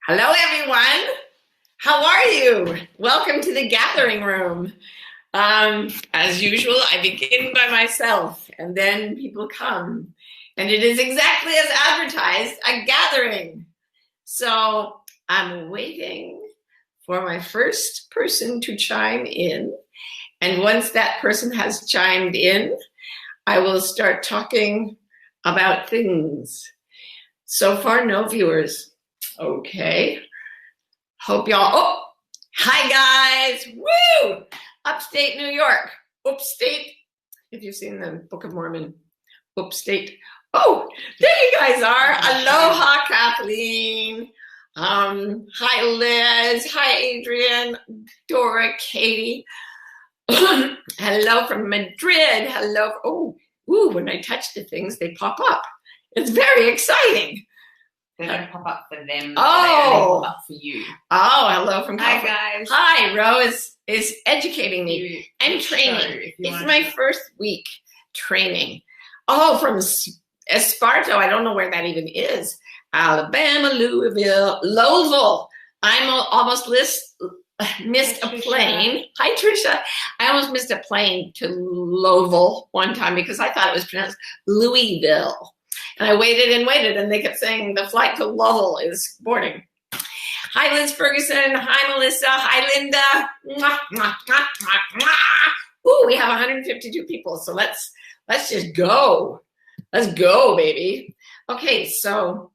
Hello, everyone. How are you? Welcome to the gathering room. As usual, I begin by myself, and then people come. And it is exactly as advertised, a gathering. So I'm waiting for my first person to chime in. And once that person has chimed in, I will start talking about things. So far, no viewers. Okay. Hope y'all, hi guys, woo! Upstate New York, upstate, if you've seen the Book of Mormon, upstate. Oh, there you guys are. Aloha, Kathleen. Hi, Liz. Hi, Adrian, Dora, Katie. Hello from Madrid. Hello. When I touch the things, they pop up. It's very exciting. They don't pop up for them. Oh, they pop up for you. Oh, hello from Hi, guys. Hi, Rose is educating me and training. It's my first week training. Oh, from Esparto. I don't know where that even is. Alabama, Louisville. I almost missed a plane. Hi, Trisha. I almost missed a plane to Louisville one time because I thought it was pronounced Louisville. And I waited, and they kept saying the flight to Louisville is boarding. Hi, Liz Ferguson. Hi, Melissa. Hi, Linda. Mwah, mwah, mwah, mwah, mwah. Ooh, we have 152 people, so let's just go. Let's go, baby. Okay, how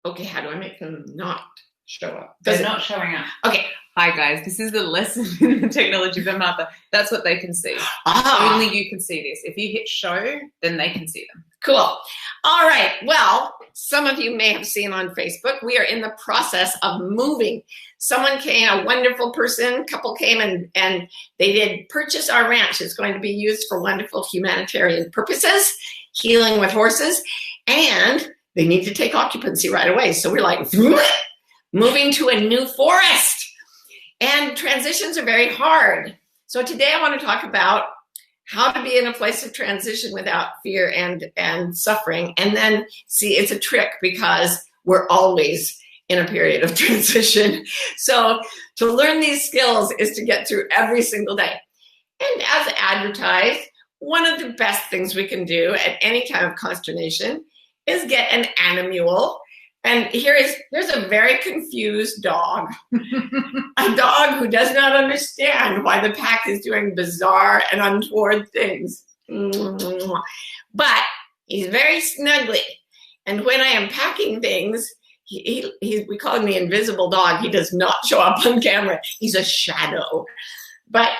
do I make them not show up? They're not showing up. Okay. Hi, guys. This is the lesson in the technology of Martha. That's what they can see. Only you can see this. If you hit show, then they can see them. Cool. All right. Well, some of you may have seen on Facebook, we are in the process of moving. Someone came, a wonderful couple came and they did purchase our ranch. It's going to be used for wonderful humanitarian purposes, healing with horses, and they need to take occupancy right away. So we're like, moving to a new forest. And transitions are very hard. So today I want to talk about how to be in a place of transition without fear and suffering. And then, see, it's a trick because we're always in a period of transition. So to learn these skills is to get through every single day. And as advertised, one of the best things we can do at any time of consternation is get an animal. And there's a very confused dog, a dog who does not understand why the pack is doing bizarre and untoward things. But he's very snuggly. And when I am packing things, we call him the invisible dog. He does not show up on camera. He's a shadow. But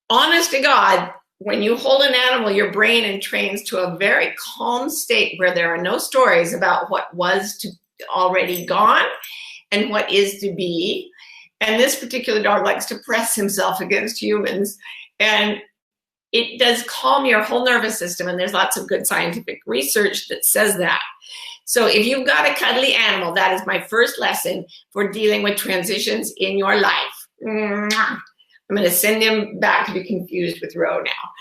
honest to God, when you hold an animal, your brain entrains to a very calm state where there are no stories about what was already gone and what is to be. And this particular dog likes to press himself against humans. And it does calm your whole nervous system. And there's lots of good scientific research that says that. So if you've got a cuddly animal, that is my first lesson for dealing with transitions in your life. I'm going to send him back to be confused with Ro now.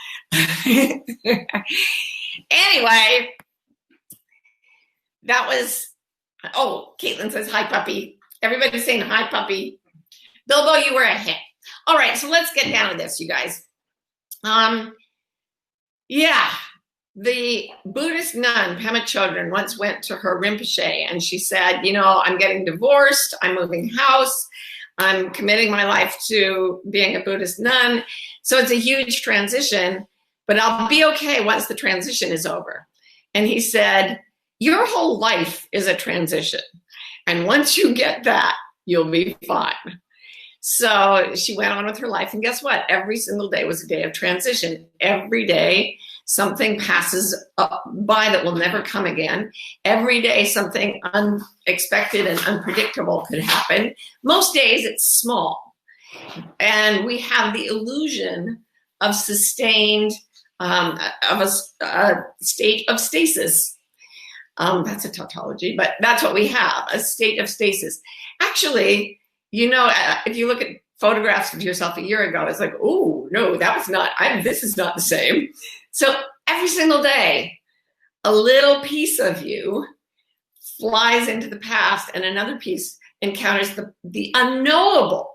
Anyway, that was, Caitlin says, hi, puppy. Everybody's saying hi, puppy. Bilbo, you were a hit. All right, so let's get down to this, you guys. The Buddhist nun, Pema Chodron, once went to her Rinpoche, and she said, I'm getting divorced, I'm moving house, I'm committing my life to being a Buddhist nun. So it's a huge transition, but I'll be okay once the transition is over. And he said, your whole life is a transition. And once you get that, you'll be fine. So she went on with her life. And guess what? Every single day was a day of transition. Every day, something passes by that will never come again. Every day, something unexpected and unpredictable could happen. Most days, it's small. And we have the illusion of sustained, of a state of stasis. That's a tautology, but that's what we have, a state of stasis. Actually, if you look at photographs of yourself a year ago, it's like, oh, no, this is not the same. So every single day, a little piece of you flies into the past, and another piece encounters the unknowable.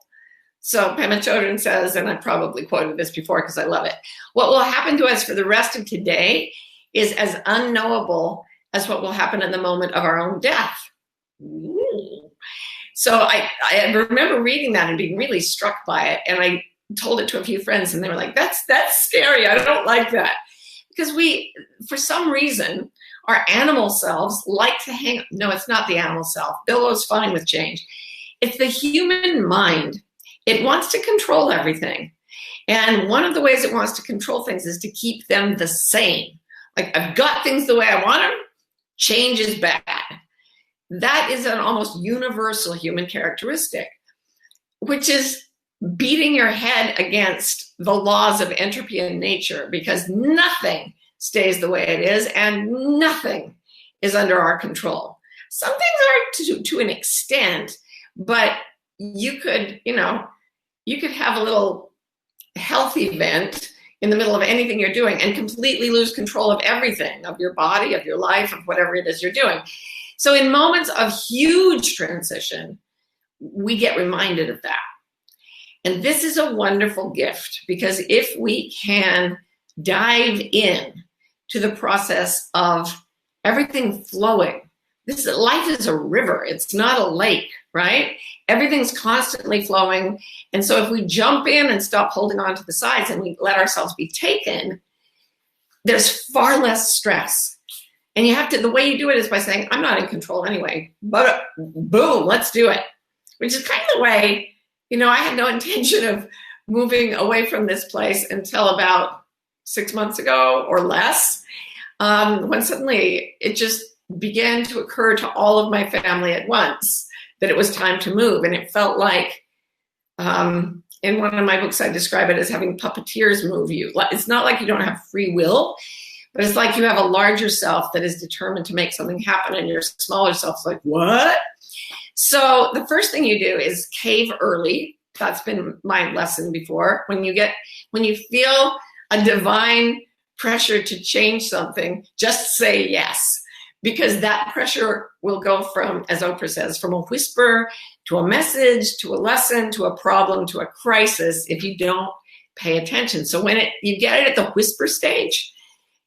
So Pema Chodron says, and I probably quoted this before because I love it, what will happen to us for the rest of today is as unknowable as what will happen in the moment of our own death. Ooh. So I remember reading that and being really struck by it. And I told it to a few friends and they were like, that's scary. I don't like that. Because we, for some reason, our animal selves like to hang, no, it's not the animal self. Billow's fine with change. It's the human mind. It wants to control everything. And one of the ways it wants to control things is to keep them the same. Like, I've got things the way I want them, change is bad. That is an almost universal human characteristic, which is beating your head against the laws of entropy in nature, because nothing stays the way it is and nothing is under our control. Some things are to an extent, but you could have a little health event in the middle of anything you're doing and completely lose control of everything, of your body, of your life, of whatever it is you're doing. So in moments of huge transition, we get reminded of that. And this is a wonderful gift, because if we can dive in to the process of everything flowing, life is a river, it's not a lake, right? Everything's constantly flowing. And so if we jump in and stop holding on to the sides and we let ourselves be taken, there's far less stress. And you have to, the way you do it is by saying, I'm not in control anyway, but boom, let's do it. Which is kind of the way, I had no intention of moving away from this place until about 6 months ago or less, when suddenly it just began to occur to all of my family at once that it was time to move. And it felt like, in one of my books, I describe it as having puppeteers move you. It's not like you don't have free will, but it's like you have a larger self that is determined to make something happen, and your smaller self's like, what? So the first thing you do is cave early. That's been my lesson before. When you feel a divine pressure to change something, just say yes, because that pressure will go from, as Oprah says, from a whisper to a message, to a lesson, to a problem, to a crisis, if you don't pay attention. So when you get it at the whisper stage,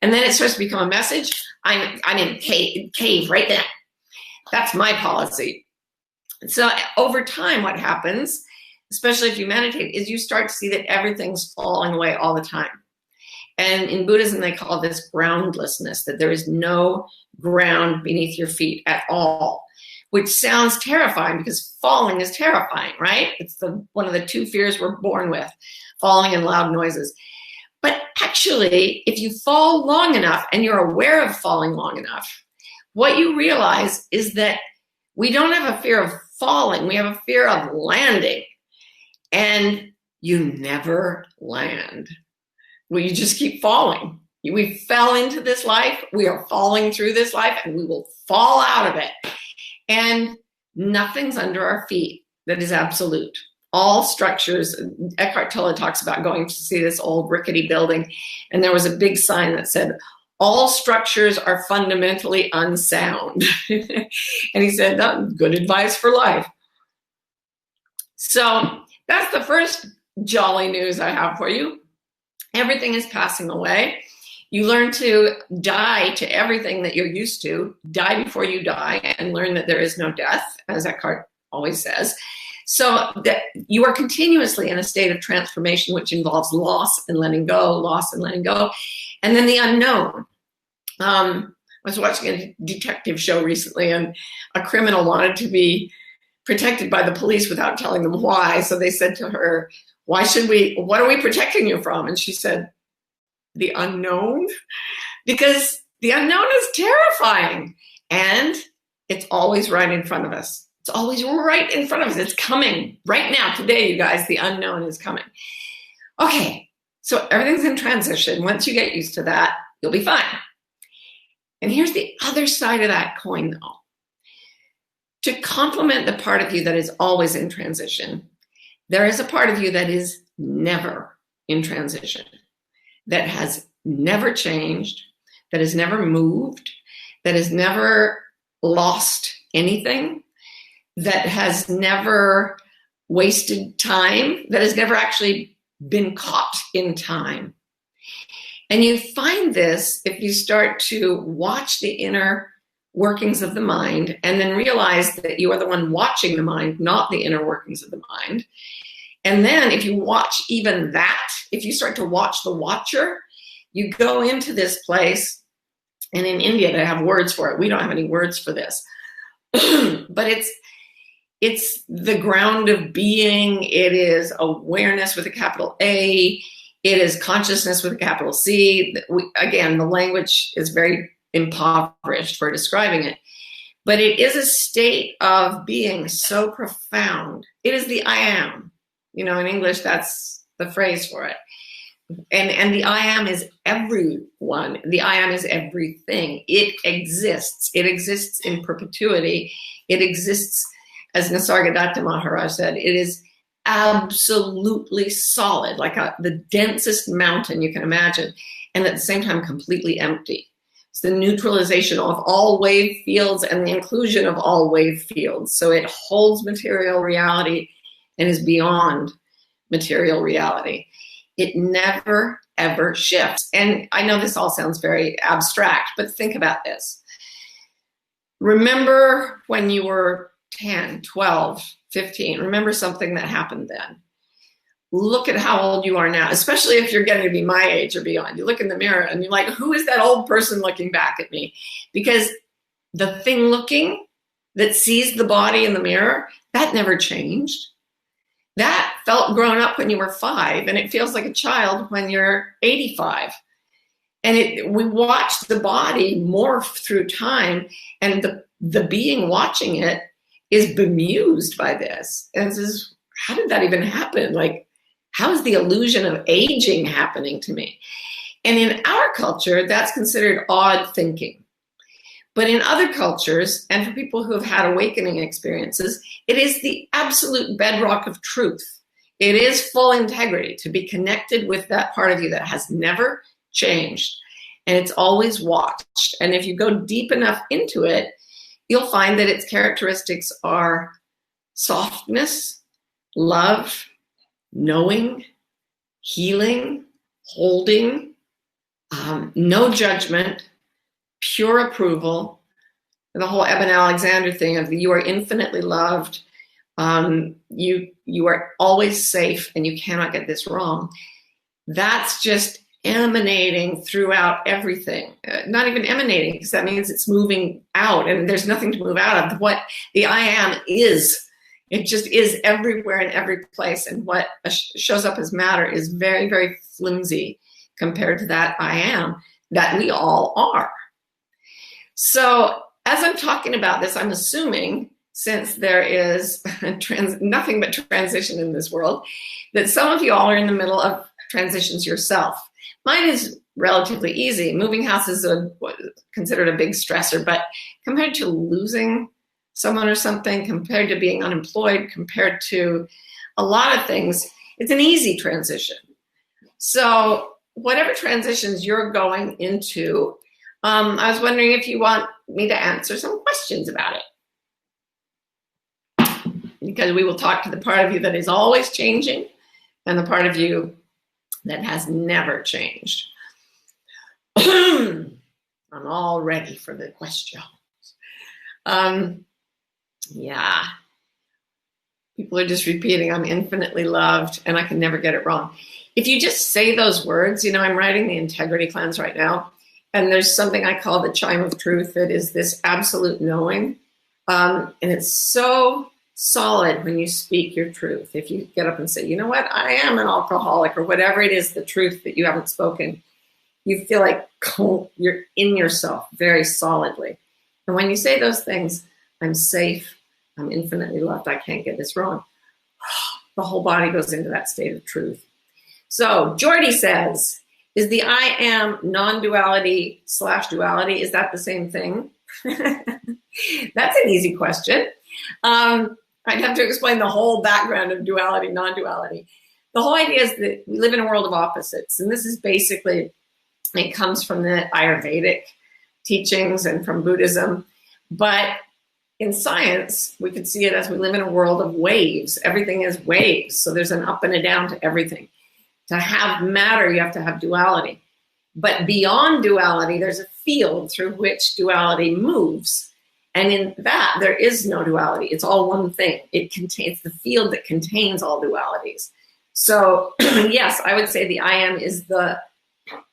and then it starts to become a message, I'm in cave right now. That's my policy. So over time, what happens, especially if you meditate, is you start to see that everything's falling away all the time. And in Buddhism, they call this groundlessness, that there is no ground beneath your feet at all, which sounds terrifying because falling is terrifying, right? It's one of the two fears we're born with, falling and loud noises. But actually, if you fall long enough and you're aware of falling long enough, what you realize is that we don't have a fear of falling, we have a fear of landing. And you never land. Well, you just keep falling. We fell into this life, we are falling through this life, and we will fall out of it. And nothing's under our feet that is absolute. All structures, Eckhart Tolle talks about going to see this old rickety building, and there was a big sign that said, all structures are fundamentally unsound. And he said, good advice for life. So that's the first jolly news I have for you. Everything is passing away. You learn to die to everything that you're used to. Die before you die, and learn that there is no death, as Eckhart always says. So that you are continuously in a state of transformation, which involves loss and letting go, loss and letting go. And then the unknown. I was watching a detective show recently, and a criminal wanted to be protected by the police without telling them why. So they said to her, what are we protecting you from? And she said, the unknown, because the unknown is terrifying, and it's always right in front of us. It's always right in front of us. It's coming right now, today, you guys, the unknown is coming. Okay, so everything's in transition. Once you get used to that, you'll be fine. And here's the other side of that coin, though. To complement the part of you that is always in transition, there is a part of you that is never in transition, that has never changed, that has never moved, that has never lost anything, that has never wasted time, that has never actually been caught in time. And you find this if you start to watch the inner workings of the mind and then realize that you are the one watching the mind, not the inner workings of the mind. And then if you watch even that, if you start to watch the watcher, you go into this place. And in India, they have words for it. We don't have any words for this. But it's the ground of being. It is awareness with a capital A. It is consciousness with a capital C. Again, the language is very impoverished for describing it. But it is a state of being so profound. It is the I am. In English, that's the phrase for it. And the I am is everyone. The I am is everything. It exists. It exists in perpetuity. It exists, as Nisargadatta Maharaj said, it is absolutely solid, like the densest mountain you can imagine, and at the same time completely empty. It's the neutralization of all wave fields and the inclusion of all wave fields. So it holds material reality and is beyond material reality. It never, ever shifts. And I know this all sounds very abstract, but think about this. Remember when you were 10, 12, 15. Remember something that happened then. Look at how old you are now, especially if you're getting to be my age or beyond. You look in the mirror and you're like, who is that old person looking back at me? Because the thing looking that sees the body in the mirror, that never changed. That felt grown up when you were 5, and it feels like a child when you're 85. And we watch the body morph through time, and the being watching it is bemused by this and says, how did that even happen? Like, how is the illusion of aging happening to me? And in our culture, that's considered odd thinking. But in other cultures, and for people who have had awakening experiences, it is the absolute bedrock of truth. It is full integrity to be connected with that part of you that has never changed. And it's always watched. And if you go deep enough into it, you'll find that its characteristics are softness, love, knowing, healing, holding, no judgment, pure approval, the whole Eben Alexander thing of you are infinitely loved, you are always safe, and you cannot get this wrong. That's just emanating throughout everything. Not even emanating, because that means it's moving out, and there's nothing to move out of. What the I am is, it just is everywhere in every place, and what shows up as matter is very, very flimsy compared to that I am that we all are. So as I'm talking about this, I'm assuming, since there is nothing but transition in this world, that some of you all are in the middle of transitions yourself. Mine is relatively easy. Moving house is considered a big stressor, but compared to losing someone or something, compared to being unemployed, compared to a lot of things, it's an easy transition. So whatever transitions you're going into, I was wondering if you want me to answer some questions about it. Because we will talk to the part of you that is always changing and the part of you that has never changed. I'm all ready for the questions. Yeah. People are just repeating, I'm infinitely loved and I can never get it wrong. If you just say those words, I'm writing the integrity cleanse right now. And there's something I call the chime of truth that is this absolute knowing. And it's so solid when you speak your truth. If you get up and say, you know what, I am an alcoholic, or whatever it is, the truth that you haven't spoken, you feel like you're in yourself very solidly. And when you say those things, I'm safe, I'm infinitely loved, I can't get this wrong, the whole body goes into that state of truth. So Jordy says, is the I am non-duality / duality, is that the same thing? That's an easy question. I'd have to explain the whole background of duality, non-duality. The whole idea is that we live in a world of opposites. And this is basically, it comes from the Ayurvedic teachings and from Buddhism. But in science, we could see it as we live in a world of waves. Everything is waves. So there's an up and a down to everything. To have matter, you have to have duality. But beyond duality, there's a field through which duality moves. And in that, there is no duality. It's all one thing. It contains the field that contains all dualities. So yes, I would say the I am is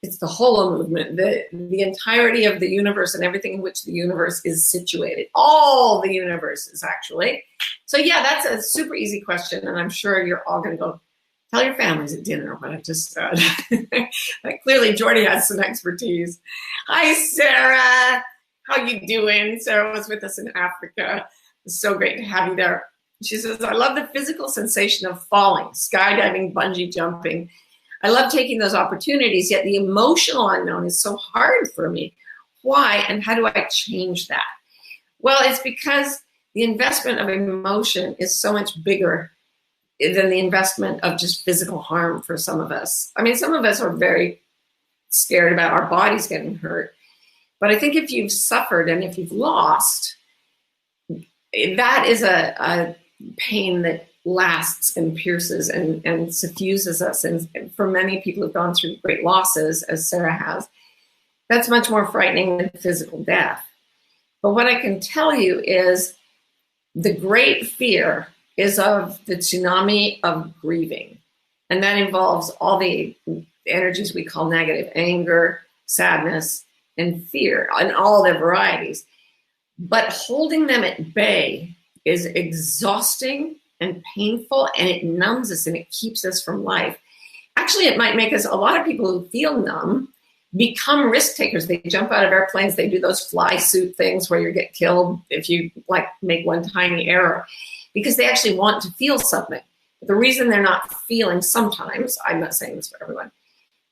it's the whole movement, the entirety of the universe and everything in which the universe is situated. All the universes, actually. So yeah, that's a super easy question. And I'm sure you're all going to go, tell your families at dinner what I just said. Like, clearly, Jordy has some expertise. Hi, Sarah. How you doing? Sarah was with us in Africa. It's so great to have you there. She says, I love the physical sensation of falling, skydiving, bungee jumping. I love taking those opportunities, yet the emotional unknown is so hard for me. Why, and how do I change that? Well, it's because the investment of emotion is so much bigger than the investment of just physical harm for some of us. I mean, some of us are very scared about our bodies getting hurt. But I think if you've suffered and if you've lost, that is a pain that lasts and pierces and suffuses us. And for many people who've gone through great losses, as Sarah has, that's much more frightening than physical death. But what I can tell you is the great fear is of the tsunami of grieving. And that involves all the energies we call negative: anger, sadness, and fear, and all their varieties. But holding them at bay is exhausting and painful, and it numbs us and it keeps us from life. Actually, it might make us, a lot of people who feel numb become risk takers. They jump out of airplanes, they do those fly suit things where you get killed if you make one tiny error, because they actually want to feel something. But the reason they're not feeling sometimes, I'm not saying this for everyone,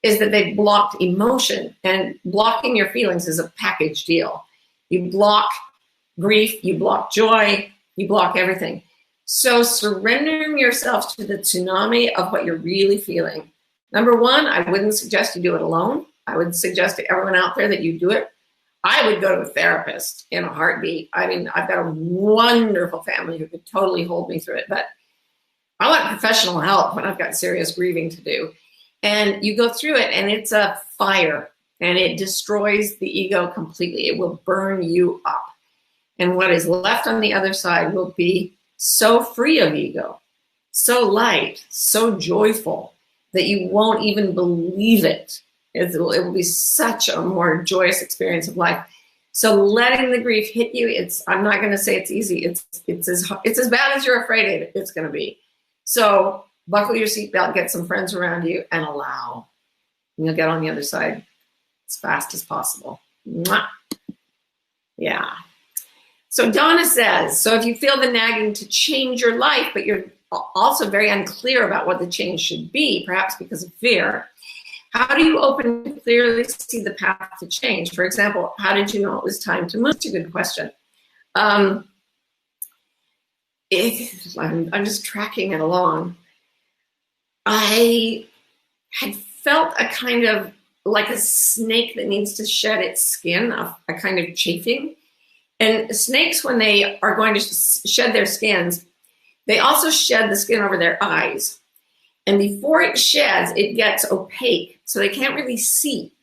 is that they've blocked emotion, and blocking your feelings is a package deal. You block grief, you block joy, you block everything. So surrendering yourself to the tsunami of what you're really feeling. Number one, I wouldn't suggest you do it alone. I would suggest to everyone out there that you do it. I would go to a therapist in a heartbeat. I mean, I've got a wonderful family who could totally hold me through it, but I want professional help when I've got serious grieving to do. And you go through it, and it's a fire, and it destroys the ego completely. It will burn you up. And what is left on the other side will be so free of ego, so light, so joyful that you won't even believe it. It will be such a more joyous experience of life. So letting the grief hit you, I'm not going to say it's easy. It's as bad as you're afraid it's going to be. So buckle your seatbelt, get some friends around you, and allow. And you'll get on the other side as fast as possible. Mwah. Yeah. So Donna says, so if you feel the nagging to change your life, but you're also very unclear about what the change should be, perhaps because of fear, how do you open to clearly see the path to change? For example, how did you know it was time to move? It's a good question. I'm just tracking it along. I had felt a kind of like a snake that needs to shed its skin, a kind of chafing. And snakes, when they are going to shed their skins, they also shed the skin over their eyes. And before it sheds, it gets opaque, so they can't really see.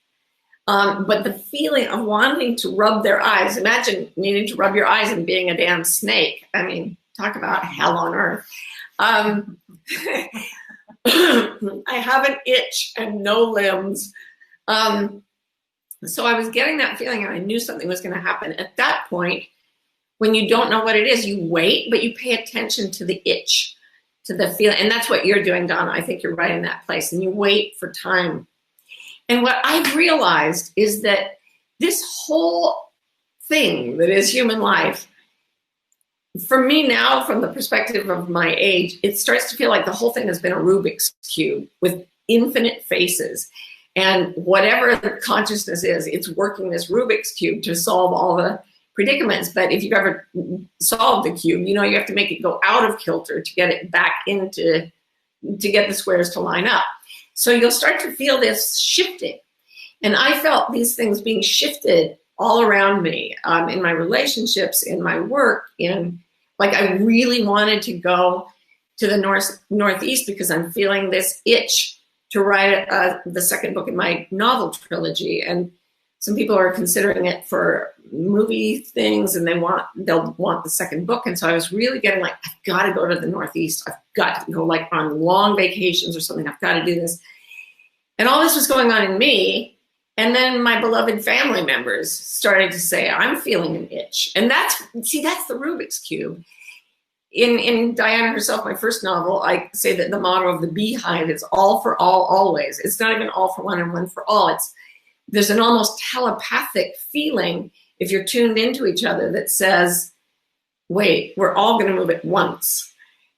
But the feeling of wanting to rub their eyes, imagine needing to rub your eyes and being a damn snake. I mean, talk about hell on earth. I have an itch and no limbs. So I was getting that feeling, and I knew something was going to happen. At that point, when you don't know what it is, you wait, but you pay attention to the itch, to the feeling. And that's what you're doing, Donna. I think you're right in that place. And you wait for time. And what I've realized is that this whole thing that is human life, for me now, from the perspective of my age, it starts to feel like the whole thing has been a Rubik's Cube with infinite faces. And whatever the consciousness is, it's working this Rubik's Cube to solve all the predicaments. But if you've ever solved the cube, you know you have to make it go out of kilter to get it back into, to get the squares to line up. So you'll start to feel this shifting. And I felt these things being shifted all around me, in my relationships, in my work, I really wanted to go to the Northeast because I'm feeling this itch to write the second book in my novel trilogy. And some people are considering it for movie things, and they'll want the second book. And so I was really getting I've got to go to the Northeast. I've got to go on long vacations or something. I've got to do this. And all this was going on in me. And then my beloved family members started to say, I'm feeling an itch. And that's the Rubik's Cube. In Diana Herself, my first novel, I say that the motto of the beehive is all for all, always. It's not even all for one and one for all. There's an almost telepathic feeling if you're tuned into each other that says, wait, we're all going to move at once.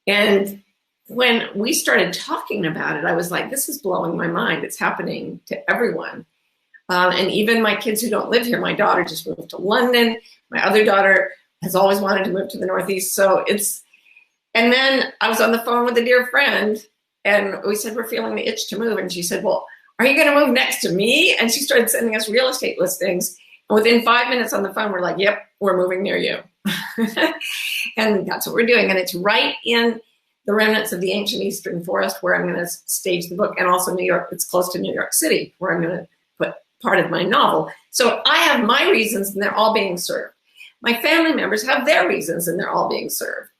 And when we started talking about it, I was like, this is blowing my mind. It's happening to everyone. And even my kids who don't live here, my daughter just moved to London. My other daughter has always wanted to move to the Northeast. And then I was on the phone with a dear friend, and we said, we're feeling the itch to move. And she said, well, are you going to move next to me? And she started sending us real estate listings. And within 5 minutes on the phone, we're like, yep, we're moving near you. And that's what we're doing. And it's right in the remnants of the ancient Eastern forest where I'm going to stage the book, and also New York. It's close to New York City where I'm going to put part of my novel. So I have my reasons, and they're all being served. My family members have their reasons, and they're all being served.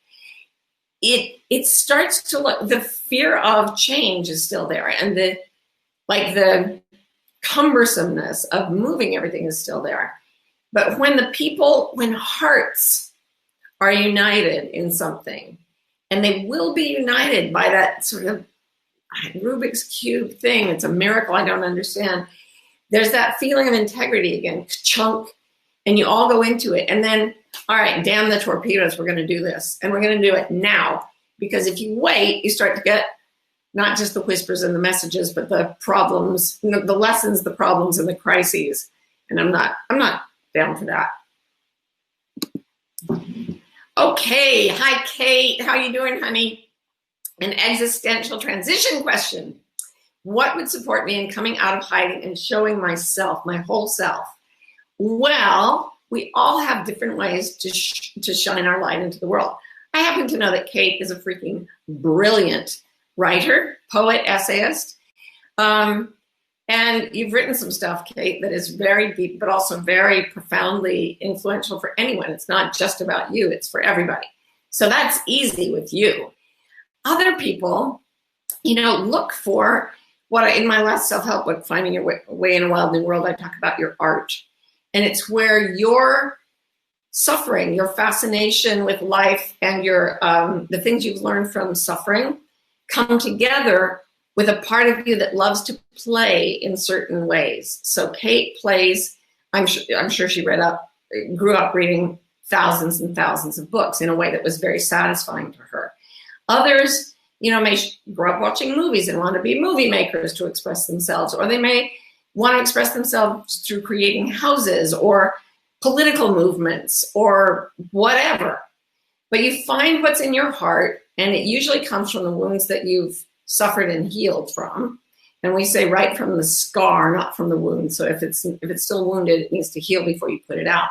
It starts to look, the fear of change is still there, and the cumbersomeness of moving everything is still there. But when hearts are united in something, and they will be united by that sort of Rubik's Cube thing, it's a miracle I don't understand. There's that feeling of integrity again, chunk, and you all go into it. And then, all right, damn the torpedoes, we're going to do this. And we're going to do it now. Because if you wait, you start to get not just the whispers and the messages, but the problems, the lessons, the problems, and the crises. And I'm not down for that. Okay, hi Kate, how you doing, honey? An existential transition question. What would support me in coming out of hiding and showing myself, my whole self? Well, we all have different ways to shine our light into the world. I happen to know that Kate is a freaking brilliant writer, poet, essayist. And you've written some stuff, Kate, that is very deep, but also very profoundly influential for anyone. It's not just about you, it's for everybody. So that's easy with you. Other people, look for in my last self-help book, Finding Your Way in a Wild New World, I talk about your art. And it's where your suffering, your fascination with life, and your the things you've learned from suffering come together with a part of you that loves to play in certain ways. So Kate plays, I'm sure she grew up reading thousands and thousands of books in a way that was very satisfying to her. Others, may grow up watching movies and want to be movie makers to express themselves, or they may want to express themselves through creating houses or political movements or whatever. But you find what's in your heart, and it usually comes from the wounds that you've suffered and healed from. And we say right from the scar, not from the wound. So if it's still wounded, it needs to heal before you put it out.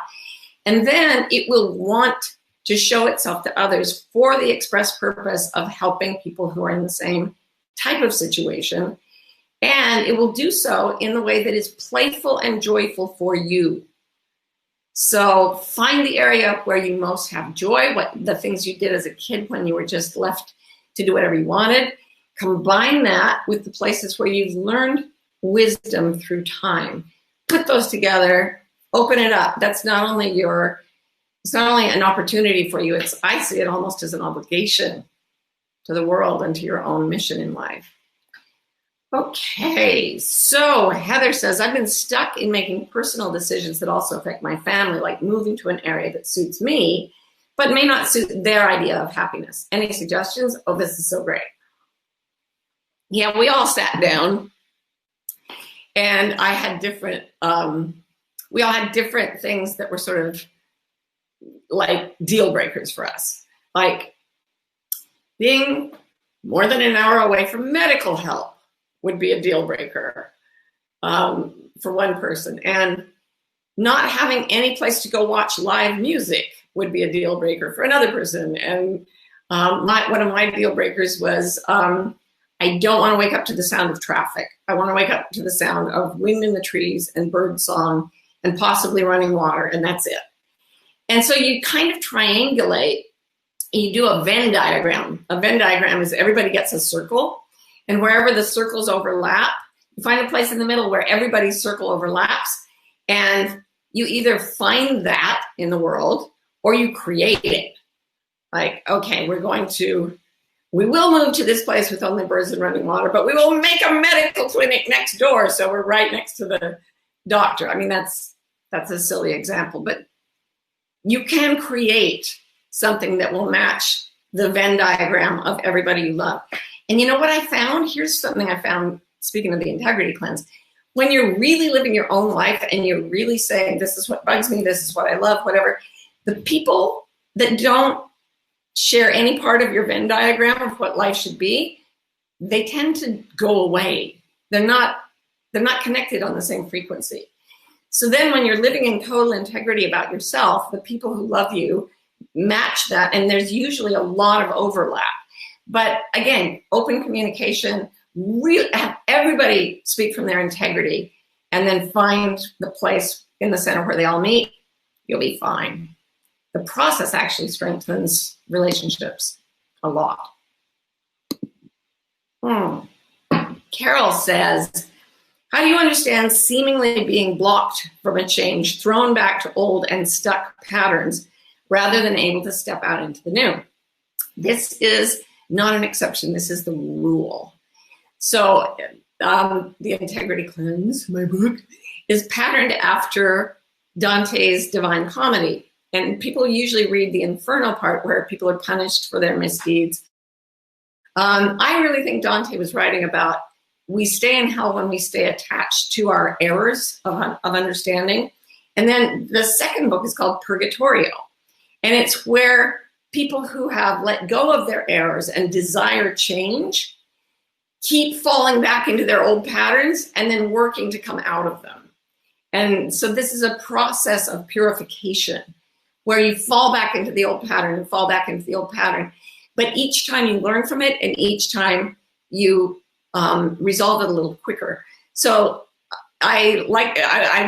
And then it will want to show itself to others for the express purpose of helping people who are in the same type of situation. And it will do so in the way that is playful and joyful for you. So find the area where you most have joy, what the things you did as a kid when you were just left to do whatever you wanted. Combine that with the places where you've learned wisdom through time. Put those together, open it up. That's not only an opportunity for you, I see it almost as an obligation to the world and to your own mission in life. Okay, so Heather says, I've been stuck in making personal decisions that also affect my family, like moving to an area that suits me, but may not suit their idea of happiness. Any suggestions? Oh, this is so great. Yeah, we all sat down, and I had we all had different things that were sort of like deal breakers for us, like being more than an hour away from medical help would be a deal breaker for one person. And not having any place to go watch live music would be a deal breaker for another person. And one of my deal breakers was I don't want to wake up to the sound of traffic. I want to wake up to the sound of wind in the trees and bird song and possibly running water, and that's it. And so you kind of triangulate. You do a Venn diagram. A Venn diagram is everybody gets a circle, and wherever the circles overlap, you find a place in the middle where everybody's circle overlaps, and you either find that in the world or you create it. Like, okay, we will move to this place with only birds and running water, but we will make a medical clinic next door, so we're right next to the doctor. I mean, that's a silly example, but you can create something that will match the Venn diagram of everybody you love. And you know what I found? Here's something I found, speaking of the integrity cleanse. When you're really living your own life and you're really saying, this is what bugs me, this is what I love, whatever, the people that don't share any part of your Venn diagram of what life should be, they tend to go away. They're not connected on the same frequency. So then when you're living in total integrity about yourself, the people who love you match that, and there's usually a lot of overlap. But again, open communication, have everybody speak from their integrity, and then find the place in the center where they all meet, you'll be fine. The process actually strengthens relationships a lot. Carol says, how do you understand seemingly being blocked from a change, thrown back to old and stuck patterns, rather than able to step out into the new? This is not an exception. This is the rule. So the Integrity Cleanse, my book, is patterned after Dante's Divine Comedy. And people usually read the Inferno part where people are punished for their misdeeds. I really think Dante was writing about we stay in hell when we stay attached to our errors of understanding. And then the second book is called Purgatorio. And it's where people who have let go of their errors and desire change keep falling back into their old patterns and then working to come out of them. And so this is a process of purification where you fall back into the old pattern and fall back into the old pattern. But each time you learn from it and each time you resolve it a little quicker. So I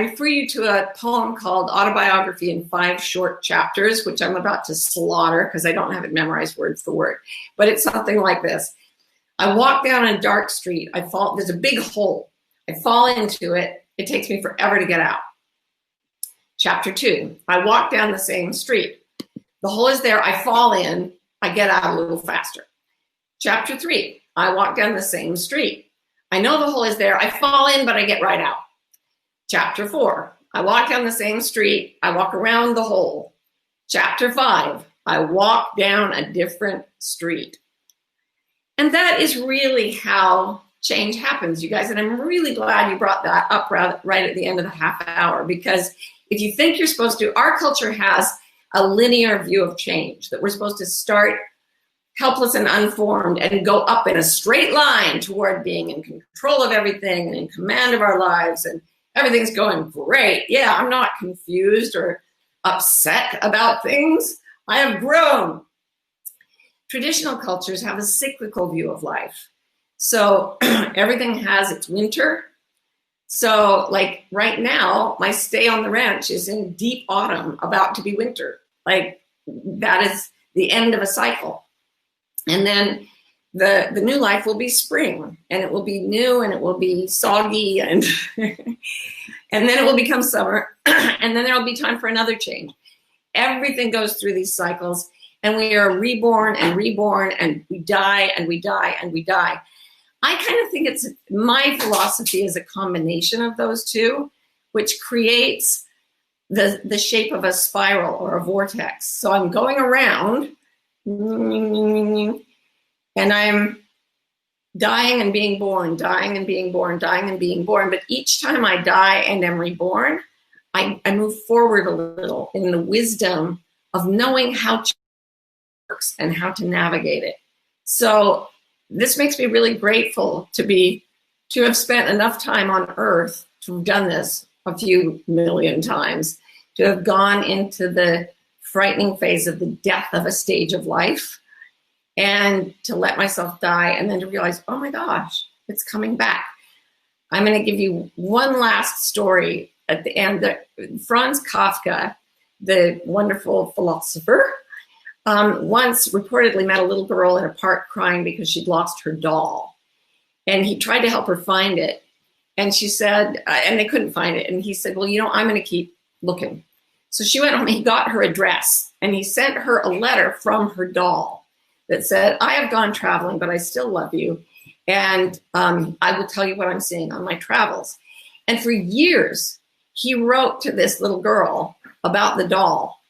refer you to a poem called Autobiography in 5 Short Chapters, which I'm about to slaughter because I don't have it memorized word for word. But it's something like this. I walk down a dark street. There's a big hole. I fall into it. It takes me forever to get out. Chapter 2, I walk down the same street. The hole is there. I fall in. I get out a little faster. Chapter 3, I walk down the same street. I know the hole is there. I fall in, but I get right out. Chapter 4, I walk down the same street. I walk around the hole. Chapter 5, I walk down a different street. And that is really how change happens, you guys. And I'm really glad you brought that up right at the end of the half hour, because if you think you're supposed to, our culture has a linear view of change, that we're supposed to start helpless and unformed and go up in a straight line toward being in control of everything and in command of our lives and everything's going great. Yeah, I'm not confused or upset about things. I have grown. Traditional cultures have a cyclical view of life. So everything has its winter. So like right now, my stay on the ranch is in deep autumn, about to be winter. Like that is the end of a cycle. And then the new life will be spring, and it will be new, and it will be soggy, and and then it will become summer, and then there will be time for another change. Everything goes through these cycles, and we are reborn, and we die, and we die, and we die. I kind of think my philosophy is a combination of those two, which creates the shape of a spiral or a vortex. So I'm going around, and I'm dying and being born, dying and being born, dying and being born. But each time I die and am reborn, I move forward a little in the wisdom of knowing how it works and how to navigate it. So this makes me really grateful to have spent enough time on Earth to have done this a few million times to have gone into the frightening phase of the death of a stage of life and to let myself die and then to realize, oh my gosh, it's coming back. I'm going to give you one last story at the end. Franz Kafka, the wonderful philosopher, once reportedly met a little girl in a park crying because she'd lost her doll. And he tried to help her find it. And she said, and they couldn't find it. And he said, well, I'm going to keep looking. So she went home, he got her address, and he sent her a letter from her doll that said, I have gone traveling, but I still love you. And I will tell you what I'm seeing on my travels. And for years, he wrote to this little girl about the doll.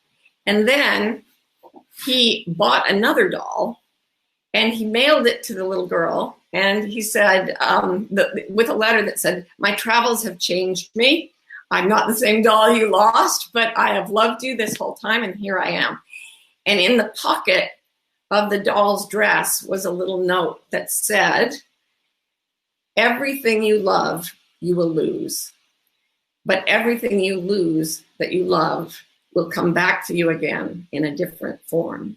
And then he bought another doll and he mailed it to the little girl. And he said, with a letter that said, my travels have changed me. I'm not the same doll you lost, but I have loved you this whole time, and here I am. And in the pocket of the doll's dress was a little note that said, everything you love, you will lose. But everything you lose that you love will come back to you again in a different form.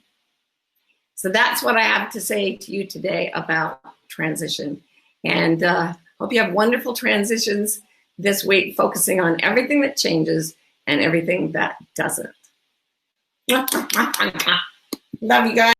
So that's what I have to say to you today about transition. And hope you have wonderful transitions this week, focusing on everything that changes and everything that doesn't. Love you guys.